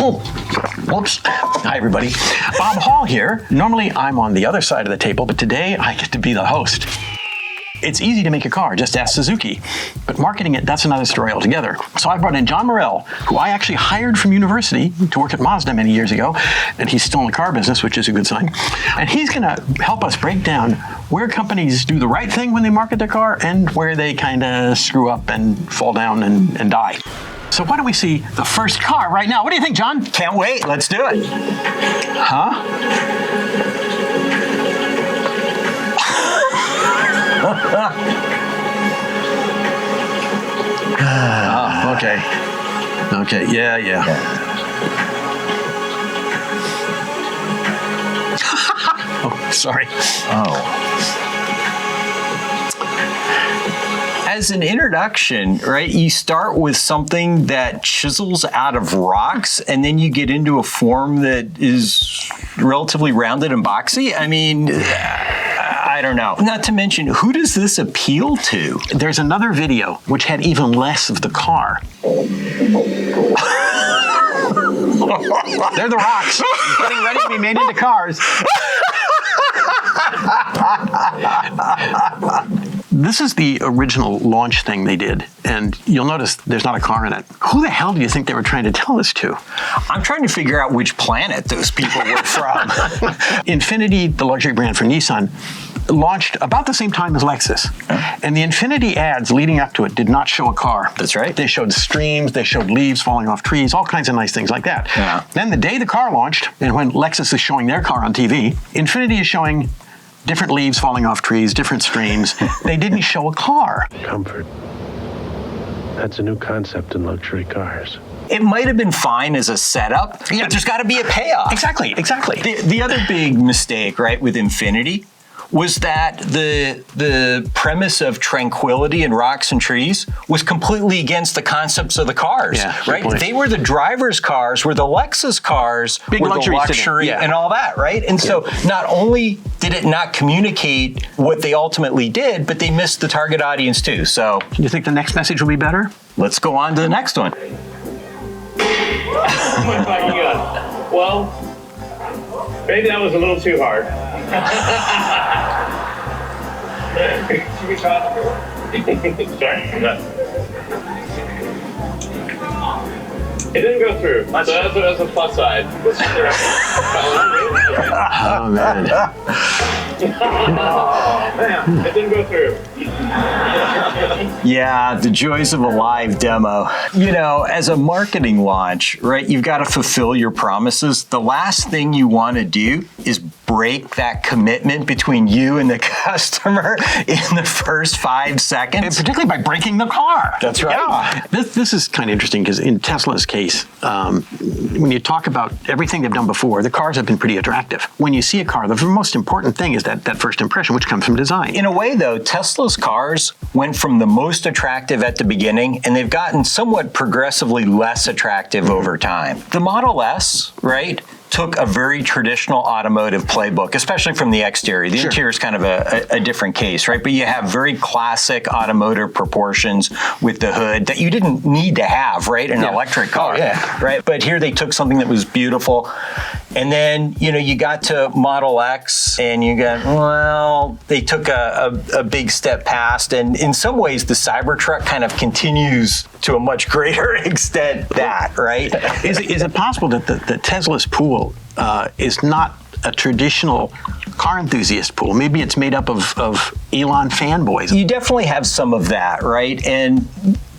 Oh, whoops. Hi, everybody. Bob Hall here. Normally, I'm on the other side of the table, but today I get to be the host. It's easy to make a car, just ask Suzuki. But marketing it, that's another story altogether. So I brought in John Morel, who I actually hired from university to work at Mazda many years ago, and he's still in the car business, which is a good sign. And he's gonna help us break down where companies do the right thing when they market their car and where they kind of screw up and fall down and die. So why don't we see the first car right now? What do you think, John? Can't wait, let's do it. Huh? Oh, okay. Okay, yeah. Oh, sorry. Oh. As an introduction, right, you start with something that chisels out of rocks, and then you get into a form that is relatively rounded and boxy. I mean, I don't know. Not to mention, who does this appeal to? There's another video which had even less of the car. They're the rocks getting ready to be made into cars. This is the original launch thing they did, and you'll notice there's not a car in it. Who the hell do you think they were trying to tell this to? I'm trying to figure out which planet those people were from. Infiniti, the luxury brand for Nissan, launched about the same time as Lexus. And the Infiniti ads leading up to it did not show a car. That's right. They showed streams, they showed leaves falling off trees, all kinds of nice things like that. Yeah. Then the day the car launched, and when Lexus is showing their car on TV, Infiniti is showing different leaves falling off trees, different streams. They didn't show a car. Comfort. That's a new concept in luxury cars. It might have been fine as a setup, but there's got to be a payoff. Exactly. The other big mistake, right, with Infiniti was that the premise of tranquility in rocks and trees was completely against the concepts of the cars, right? They were the driver's cars, where the Lexus cars big were the luxury and all that, right? And so not only did it not communicate what they ultimately did, but they missed the target audience too. So you think the next message will be better? Let's go on to the next one. Well, maybe that was a little too hard. Should we try it? Sorry. It didn't go through, so that's a plus side. Oh, man. Oh, man, it didn't go through. Yeah, the joys of a live demo. You know, as a marketing launch, right, you've got to fulfill your promises. The last thing you want to do is break that commitment between you and the customer in the first 5 seconds. And particularly by breaking the car. That's right. Yeah. This is kind of interesting because in Tesla's case, when you talk about everything they've done before, the cars have been pretty attractive. When you see a car, the most important thing is that first impression, which comes from design. In a way, though, Tesla's cars went from the most attractive at the beginning, and they've gotten somewhat progressively less attractive over time. The Model S, right, took a very traditional automotive playbook, especially from the exterior. The interior is kind of a different case, right? But you have very classic automotive proportions with the hood that you didn't need to have, right? An electric car, right? But here they took something that was beautiful. And then, you know, you got to Model X and you got, well, they took a big step past. And in some ways, the Cybertruck kind of continues to a much greater extent that, right? Is it possible that the Tesla's pool is not a traditional car enthusiast pool? Maybe it's made up of Elon fanboys. You definitely have some of that, right? And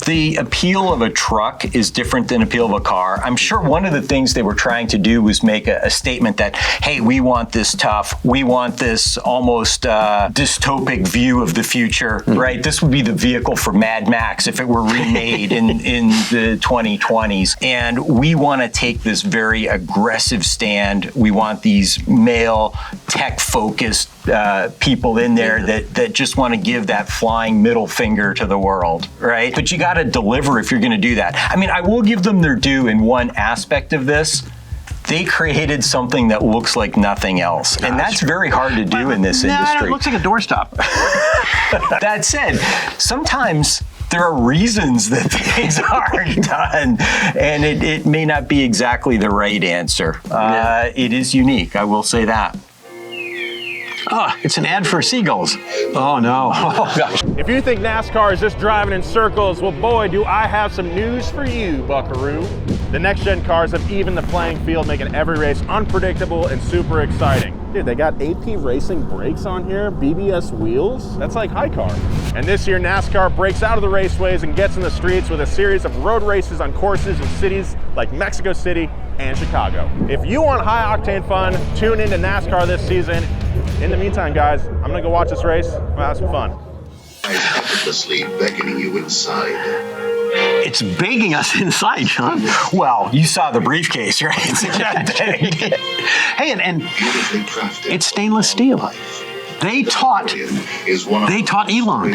the appeal of a truck is different than the appeal of a car. I'm sure one of the things they were trying to do was make a statement that, hey, we want this tough, we want this almost dystopic view of the future, right? This would be the vehicle for Mad Max if it were remade in the 2020s. And we want to take this very aggressive stand. We want these male, tech-focused people in there that just want to give that flying middle finger to the world, right? But you got to deliver if you're going to do that. I mean, I will give them their due in one aspect of this. They created something that looks like nothing else. And that's very hard to do in this industry. It looks like a doorstop. That said, sometimes there are reasons that things aren't done, and it may not be exactly the right answer. It is unique, I will say that. Oh, it's an ad for seagulls. Oh, no. Oh, gosh. If you think NASCAR is just driving in circles, well, boy, do I have some news for you, buckaroo. The next-gen cars have evened the playing field, making every race unpredictable and super exciting. Dude, they got AP Racing brakes on here, BBS wheels. That's like high car. And this year, NASCAR breaks out of the raceways and gets in the streets with a series of road races on courses in cities like Mexico City and Chicago. If you want high-octane fun, tune into NASCAR this season. In the meantime, guys, I'm gonna go watch this race. We'll have some fun. Effortlessly beckoning you inside. It's begging us inside, Sean. Well, you saw the briefcase, right? It's that big. Hey, and Beautifully crafted. it's stainless steel. They taught Elon.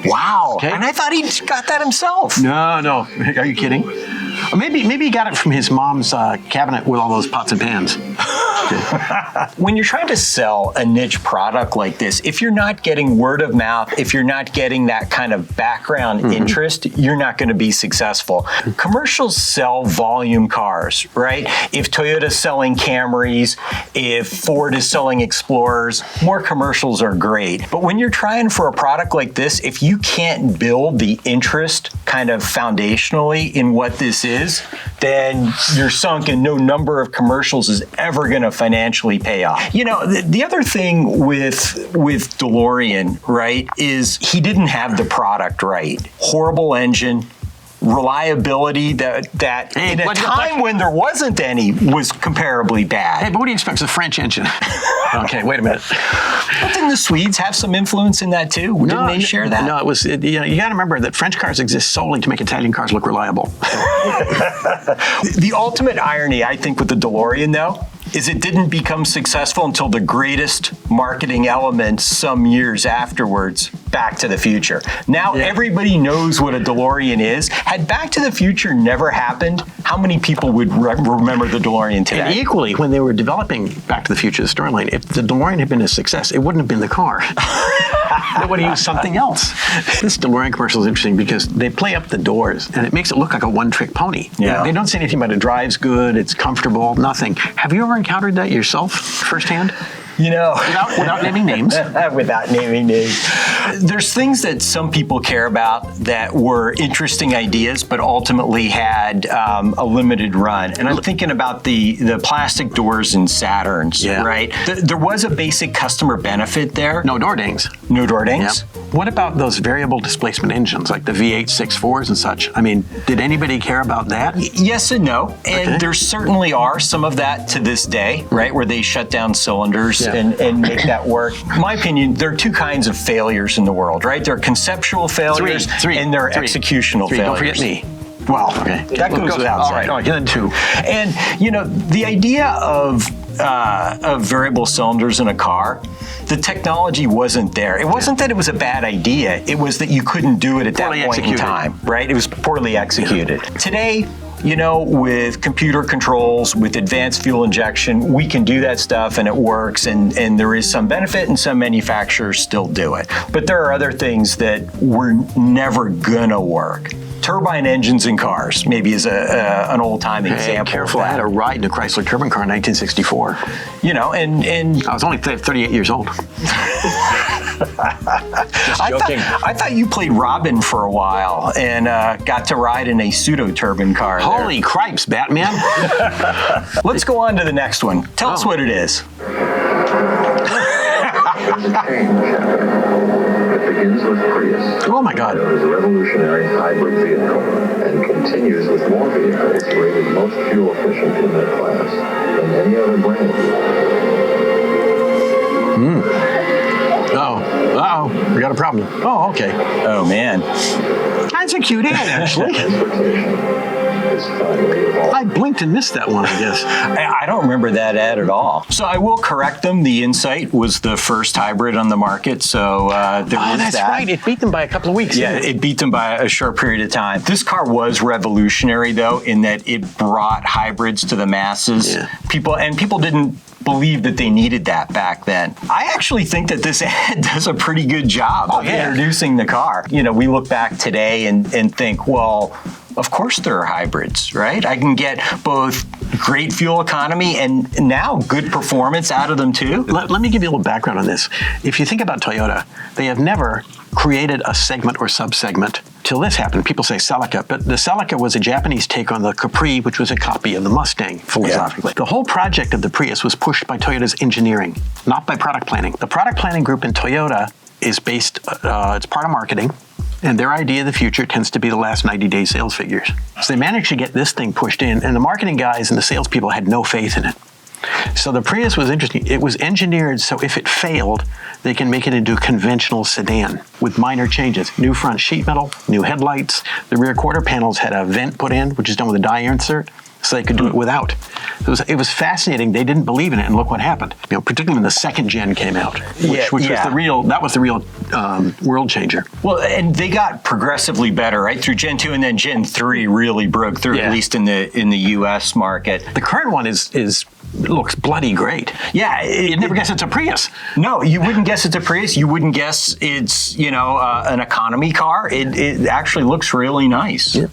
Wow. Okay. And I thought he got that himself. No. Are you kidding? Or maybe he got it from his mom's cabinet with all those pots and pans. When you're trying to sell a niche product like this, if you're not getting word of mouth, if you're not getting that kind of background interest, you're not going to be successful. Commercials sell volume cars, right? If Toyota's selling Camrys, if Ford is selling Explorers, more commercials are great. But when you're trying for a product like this, if you can't build the interest kind of foundationally in what this is, then you're sunk and no number of commercials is ever going to financially pay off. You know, the other thing with DeLorean, right, is he didn't have the product right. Horrible engine, reliability that in a time when there wasn't any was comparably bad. Hey, but what do you expect? It's a French engine. Okay, wait a minute. But didn't the Swedes have some influence in that too? Didn't they share that? No, you got to remember that French cars exist solely to make Italian cars look reliable. The ultimate irony, I think, with the DeLorean, though, is it didn't become successful until the greatest marketing element some years afterwards, Back to the Future. Now everybody knows what a DeLorean is. Had Back to the Future never happened, how many people would remember the DeLorean today? And equally, when they were developing Back to the Future, the storyline, if the DeLorean had been a success, it wouldn't have been the car. They would have used something else. This DeLorean commercial is interesting because they play up the doors, and it makes it look like a one-trick pony. Yeah. They don't say anything about it drives good, it's comfortable, nothing. Have you ever encountered that yourself firsthand? You know, without naming names. Without naming names. There's things that some people care about that were interesting ideas, but ultimately had a limited run. And I'm thinking about the plastic doors in Saturns, right? There was a basic customer benefit there. No door dings. No door dings. Yeah. What about those variable displacement engines, like the V8 6.4s and such? I mean, did anybody care about that? Yes and no. And there certainly are some of that to this day, right? Where they shut down cylinders and make that work. In my opinion, there are two kinds of failures in the world, right? There are conceptual failures and there are executional failures. Don't forget me. Well, okay. That goes without saying. All right, then two. And, you know, the idea of variable cylinders in a car, the technology wasn't there. It wasn't that it was a bad idea. It was that you couldn't do it at that point in time, right? It was poorly executed. Today, you know, with computer controls, with advanced fuel injection, we can do that stuff and it works, and there is some benefit, and some manufacturers still do it. But there are other things that were never gonna work. Turbine engines in cars, maybe is an old-time example. Careful, I had a ride in a Chrysler turbine car in 1964. You know, and I was only 38 years old. Just joking. I thought you played Robin for a while and got to ride in a pseudo-turbine car. Holy cripes, Batman. Let's go on to the next one. Tell us what it is. It begins with Prius. Oh my God. It is a revolutionary hybrid vehicle and continues with more vehicles rated most fuel efficient in their class than any other brand. Uh-oh, we got a problem. Oh, okay. Oh man. That's a cute ad, actually. Transportation is finally evolved. I blinked and missed that one, I guess. I don't remember that ad at all. So I will correct them. The Insight was the first hybrid on the market, so there was that's that. right. It beat them by a couple of weeks. Yeah, it beat them by a short period of time. This car was revolutionary, though, in that it brought hybrids to the masses. Yeah. People didn't believe that they needed that back then. I actually think that this ad does a pretty good job of introducing the car. You know, we look back today and think, well, of course there are hybrids, right? I can get both great fuel economy and now good performance out of them too. Let me give you a little background on this. If you think about Toyota, they have never created a segment or subsegment till this happened. People say Celica, but the Celica was a Japanese take on the Capri, which was a copy of the Mustang, philosophically. The whole project of the Prius was pushed by Toyota's engineering, not by product planning. The product planning group in Toyota is based, it's part of marketing, and their idea of the future tends to be the last 90-day sales figures. So they managed to get this thing pushed in, and the marketing guys and the salespeople had no faith in it. So the Prius was interesting. It was engineered so if it failed, they can make it into a conventional sedan with minor changes. New front sheet metal, new headlights. The rear quarter panels had a vent put in, which is done with a die insert, so they could do it without. It was fascinating. They didn't believe in it, and look what happened. You know, particularly when the second gen came out, which was the real world changer. Well, and they got progressively better, right? Through Gen 2 and then Gen 3 really broke through, at least in the US market. The current one looks bloody great. Yeah. You'd never guess it's a Prius. No, you wouldn't guess it's a Prius. You wouldn't guess it's, an economy car. It actually looks really nice. Yeah.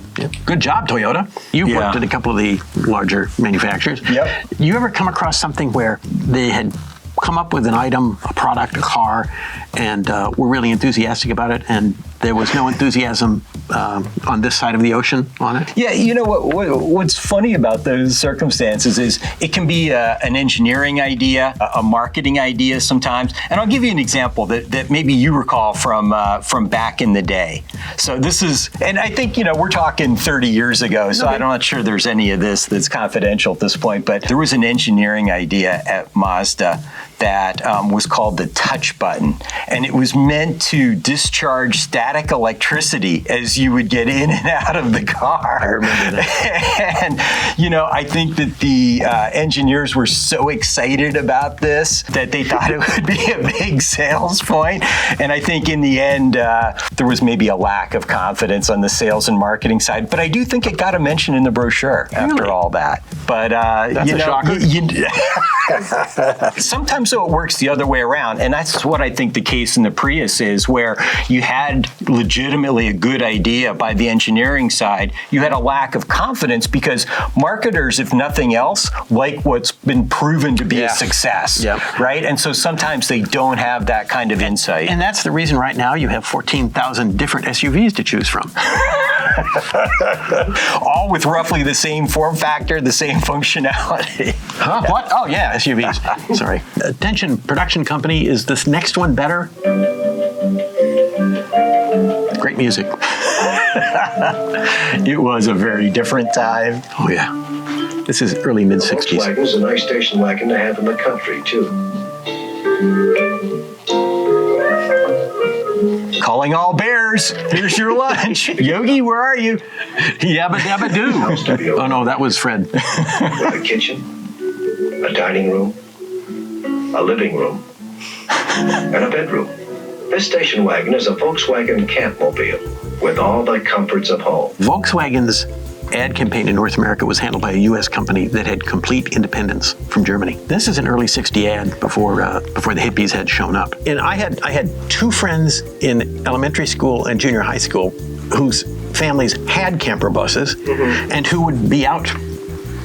Good job, Toyota. You've worked at a couple of the larger manufacturers. Yep. You ever come across something where they had come up with an item, a product, a car, and were really enthusiastic about it, and there was no enthusiasm on this side of the ocean on it? Yeah, you know what's funny about those circumstances is it can be an engineering idea, a marketing idea sometimes. And I'll give you an example that maybe you recall from back in the day. So this is, and I think, we're talking 30 years ago, so I'm not sure there's any of this that's confidential at this point, but there was an engineering idea at Mazda that was called the touch button. And it was meant to discharge static electricity as you would get in and out of the car. I remember that. And, I think that the engineers were so excited about this that they thought it would be a big sales point. And I think in the end, there was maybe a lack of confidence on the sales and marketing side. But I do think it got a mention in the brochure after all that. But, that's a shocker. Sometimes so it works the other way around. And that's what I think the case in the Prius is, where you had legitimately a good idea by the engineering side. You had a lack of confidence because marketers, if nothing else, like what's been proven to be a success, right? And so sometimes they don't have that kind of insight. And that's the reason right now you have 14,000 different SUVs to choose from. All with roughly the same form factor, the same functionality. Huh? What? Oh, yeah, SUVs. Sorry. Attention, production company, is this next one better? Great music. It was a very different time. Oh, yeah. This is early mid-60s. Volkswagen's a nice station wagon to have in the country, too. Calling all bears. Here's your lunch. Yogi, where are you? Yabba dabba doo. Oh, no, that was Fred. With a kitchen, a dining room, a living room, and a bedroom. This station wagon is a Volkswagen Campmobile with all the comforts of home. Volkswagen's ad campaign in North America was handled by a U.S. company that had complete independence from Germany. This is an early '60s ad before the hippies had shown up. And I had two friends in elementary school and junior high school whose families had camper buses and who would be out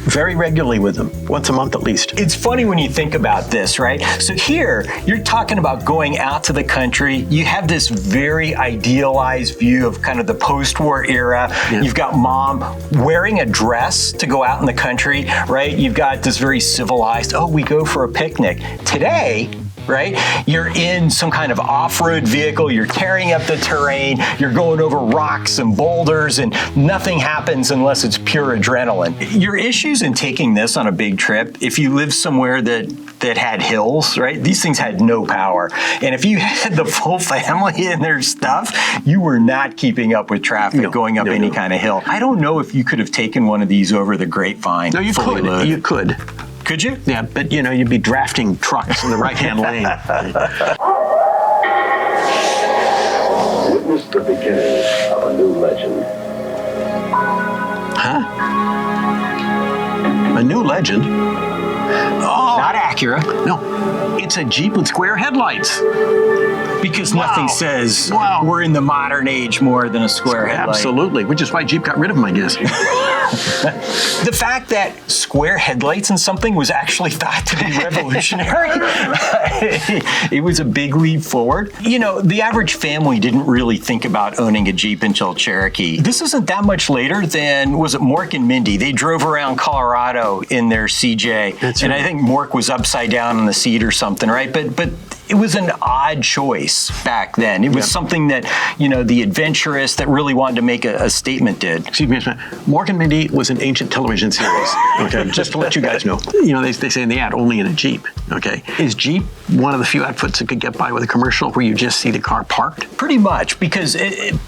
very regularly with them, once a month at least. It's funny when you think about this, right? So here, you're talking about going out to the country. You have this very idealized view of kind of the post-war era. Yeah. You've got mom wearing a dress to go out in the country, right? You've got this very civilized, we go for a picnic. Today, right? You're in some kind of off-road vehicle, you're tearing up the terrain, you're going over rocks and boulders, and nothing happens unless it's pure adrenaline. Your issues in taking this on a big trip, if you live somewhere that had hills, right? These things had no power. And if you had the full family and their stuff, you were not keeping up with traffic going up any kind of hill. I don't know if you could have taken one of these over the Grapevine. No, you could. Loaded. You could. Could you? Yeah, but you'd be drafting trucks in the right-hand lane. Witness the beginning of a new legend. Huh? a new legend. Not Acura. No, it's a Jeep with square headlights. Because nothing says Wow. we're in the modern age more than a square headlight. Absolutely, which is why Jeep got rid of them, I guess. The fact that square headlights in something was actually thought to be revolutionary, it was a big leap forward. You know, the average family didn't really think about owning a Jeep until Cherokee. This isn't that much later than, was it Mork and Mindy? They drove around Colorado in their CJ. That's and right. I think Mork was upside down on the seat or something, right? But it was an odd choice back then. It was something that, you know, the adventurous that really wanted to make a statement did. Excuse me, Mork and Mindy was an ancient television series, okay, just to let you guys know. You know, they say in the ad, only in a Jeep, okay? Is Jeep one of the few outfits that could get by with a commercial where you just see the car parked? Pretty much, because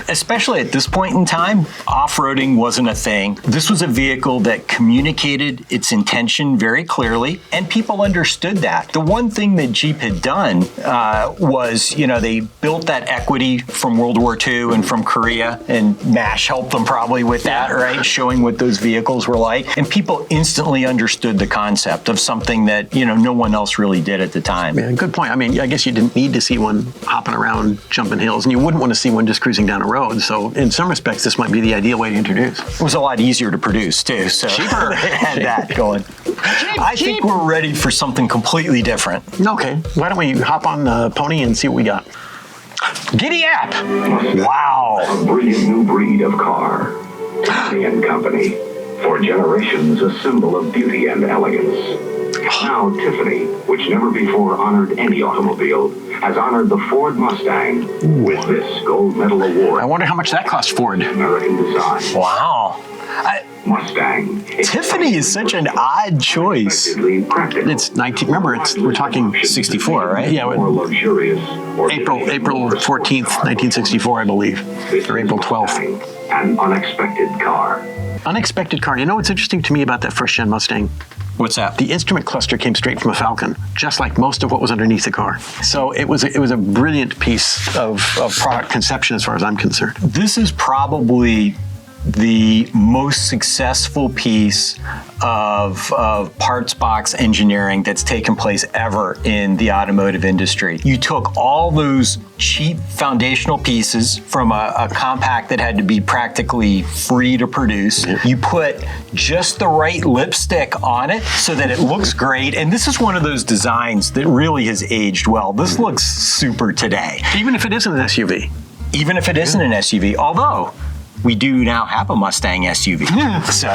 especially at this point in time, off-roading wasn't a thing. This was a vehicle that communicated its intention very clearly, and people understood that. The one thing that Jeep had done was, you know, they built that equity from World War II and from Korea, and MASH helped them probably with that, right? Showing what those vehicles were like. And people instantly understood the concept of something that, you know, no one else really did at the time. Yeah, good point. I mean, I guess you didn't need to see one hopping around, jumping hills, and you wouldn't want to see one just cruising down a road. So in some respects, this might be the ideal way to introduce. It was a lot easier to produce, too. So Cheaper. they had that going. I think we're ready for something completely different. Okay, why don't we hop on the pony and see what we got? Giddy up! Wow. A brilliant new breed of car. Tiffany and Company. For generations, a symbol of beauty and elegance. Now, Tiffany, which never before honored any automobile, has honored the Ford Mustang with this gold medal award. I wonder how much that cost Ford. American design. Wow. Mustang. Tiffany is such an odd choice. Unexpectedly practical. It's 19. Remember, we're talking 64, right? Yeah, More luxurious. or April 14th, 1964, I believe, or April 12th. An unexpected car. Unexpected car. You know what's interesting to me about that first gen Mustang? What's that? The instrument cluster came straight from a Falcon, just like most of what was underneath the car. So it was a brilliant piece of product conception as far as I'm concerned. This is probably the most successful piece of parts box engineering that's taken place ever in the automotive industry. You took all those cheap foundational pieces from a compact that had to be practically free to produce. You put just the right lipstick on it so that it looks great. And this is one of those designs that really has aged well. This looks super today. Even if it isn't an SUV. Even if it isn't an SUV, although we do now have a Mustang SUV. Yeah. So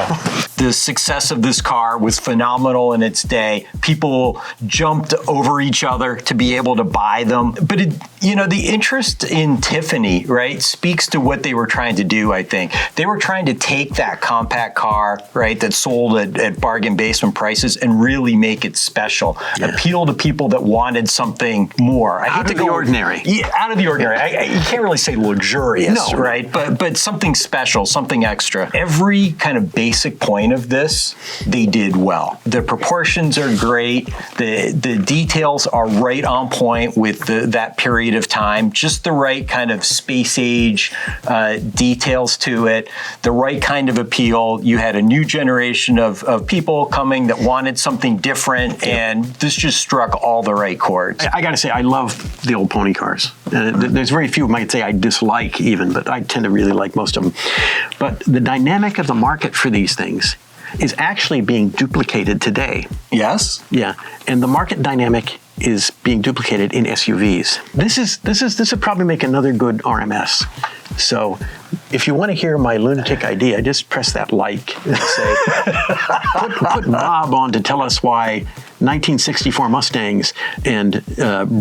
the success of this car was phenomenal in its day. People jumped over each other to be able to buy them. But the interest in Tiffany, right, speaks to what they were trying to do, I think. They were trying to take that compact car, right, that sold at bargain basement prices and really make it special. Yeah. Appeal to people that wanted something more. Out of the ordinary. Yeah, out of the ordinary. You can't really say luxurious, no. Right? But something special, something extra. Every kind of basic point of this, they did well. The proportions are great. The details are right on point with that period of time. Just the right kind of space age details to it. The right kind of appeal. You had a new generation of people coming that wanted something different, and this just struck all the right chords. I got to say, I love the old pony cars. There's very few of them I could say I dislike even, but I tend to really like most of them. But the dynamic of the market for these things is actually being duplicated today. Yes? Yeah, and the market dynamic is being duplicated in SUVs. This would probably make another good RMS. So if you want to hear my lunatic idea, just press that like and say, put Bob on to tell us why 1964 Mustangs and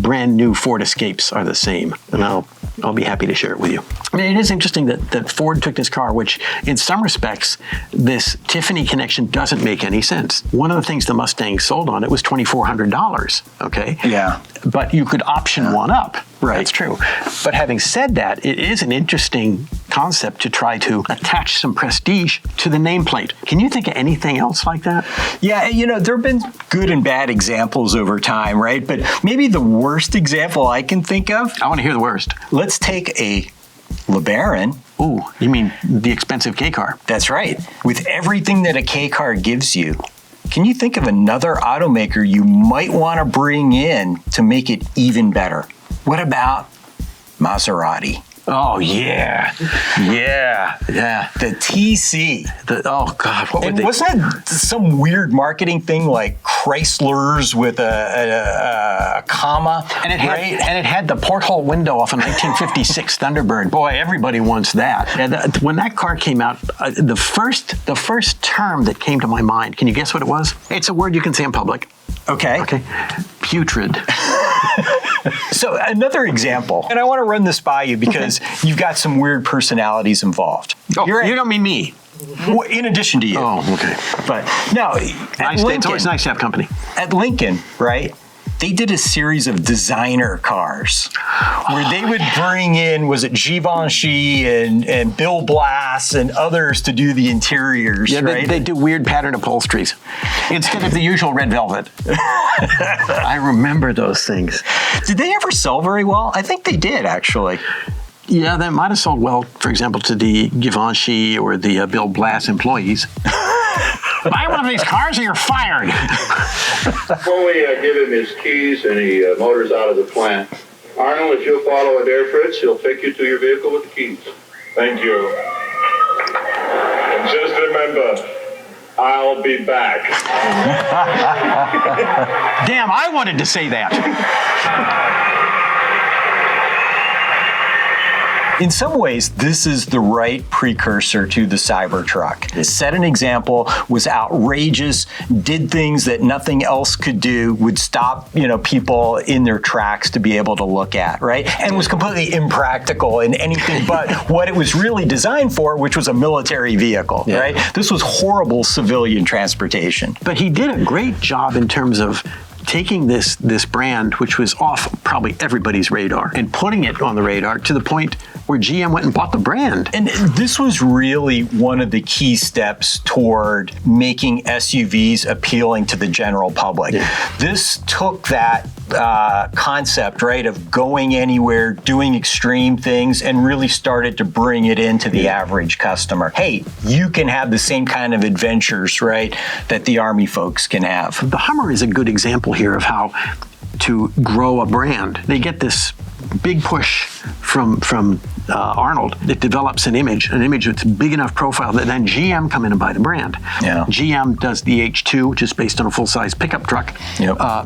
brand new Ford Escapes are the same. And I'll be happy to share it with you. I mean, it is interesting that Ford took this car, which in some respects, this Tiffany connection doesn't make any sense. One of the things the Mustang sold on it was $2,400, okay? Yeah. But you could option one up. Right. That's true. But having said that, it is an interesting concept to try to attach some prestige to the nameplate. Can you think of anything else like that? Yeah, there have been good and bad examples over time, right? But maybe the worst example I can think of. I want to hear the worst. Let's take a LeBaron. Ooh, you mean the expensive K car? That's right. With everything that a K car gives you, Can you think of another automaker you might want to bring in to make it even better? What about Maserati? Oh, yeah. Yeah. The TC. Oh, God. What would And they... wasn't it some weird marketing thing like Chryslers with a comma? And it had the porthole window off a 1956 Thunderbird. Boy, everybody wants that. And when that car came out, the first term that came to my mind, can you guess what it was? It's a word you can say in public. Okay. Putrid. So another example, and I want to run this by you because you've got some weird personalities involved. Oh, you don't mean me. Well, in addition to you. Oh, okay. But no, It's always nice to have company. At Lincoln, right? They did a series of designer cars where they would bring in, was it Givenchy and Bill Blass and others to do the interiors, Yeah, right? they do weird pattern upholsteries instead of the usual red velvet. I remember those things. Did they ever sell very well? I think they did, actually. Yeah, they might have sold well, for example, to the Givenchy or the Bill Blass employees. Buy one of these cars or you're fired. Before we give him his keys and he motors out of the plant, Arnold, if you'll follow Adair Fritz, he'll take you to your vehicle with the keys. Thank you. And just remember, I'll be back. Damn, I wanted to say that. In some ways, this is the right precursor to the Cybertruck. It set an example, was outrageous, did things that nothing else could do, would stop, people in their tracks to be able to look at, right? And was completely impractical in anything but what it was really designed for, which was a military vehicle, right? This was horrible civilian transportation. But he did a great job in terms of taking this brand, which was off probably everybody's radar, and putting it on the radar to the point where GM went and bought the brand. And this was really one of the key steps toward making SUVs appealing to the general public. Yeah. This took that concept, right, of going anywhere, doing extreme things, and really started to bring it into the average customer. Hey, you can have the same kind of adventures, right, that the Army folks can have. The Hummer is a good example here of how to grow a brand. They get this big push from Arnold. It develops an image that's big enough profile that then GM come in and buy the brand. Yeah. GM does the H2, which is based on a full-size pickup truck,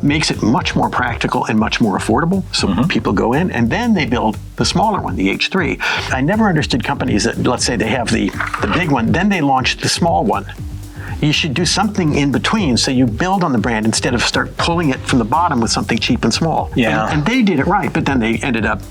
makes it much more practical and much more affordable, so people go in, and then they build the smaller one, the H3. I never understood companies that, let's say they have the big one, then they launch the small one. You should do something in between so you build on the brand instead of start pulling it from the bottom with something cheap and small. Yeah. And they did it right, but then they ended up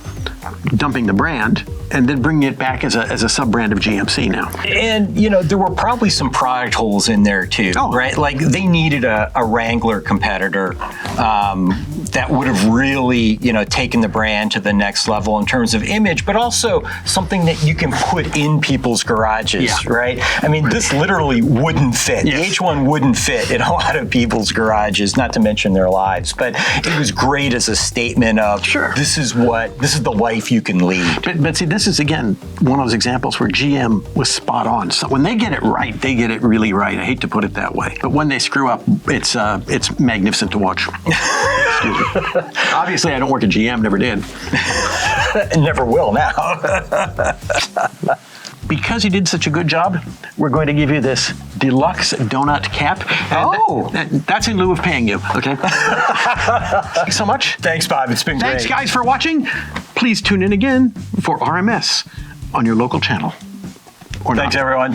dumping the brand and then bringing it back as a sub-brand of GMC now. And, there were probably some product holes in there too, right? Like they needed a Wrangler competitor that would have really, taken the brand to the next level in terms of image, but also something that you can put in people's garages, right? I mean, this literally wouldn't fit. Yes. The H1 wouldn't fit in a lot of people's garages, not to mention their lives, but it was great as a statement of, this is the life you can lead. But see, this is, again, one of those examples where GM was spot on. So when they get it right, they get it really right. I hate to put it that way. But when they screw up, it's magnificent to watch. Excuse me. Obviously, I don't work at GM, never did. Never will now. Because you did such a good job, we're going to give you this deluxe donut cap. That's in lieu of paying you, okay? Thanks so much. Thanks, Bob. It's been great. Thanks, guys, for watching. Please tune in again for RMS on your local channel. Or Thanks, not. everyone.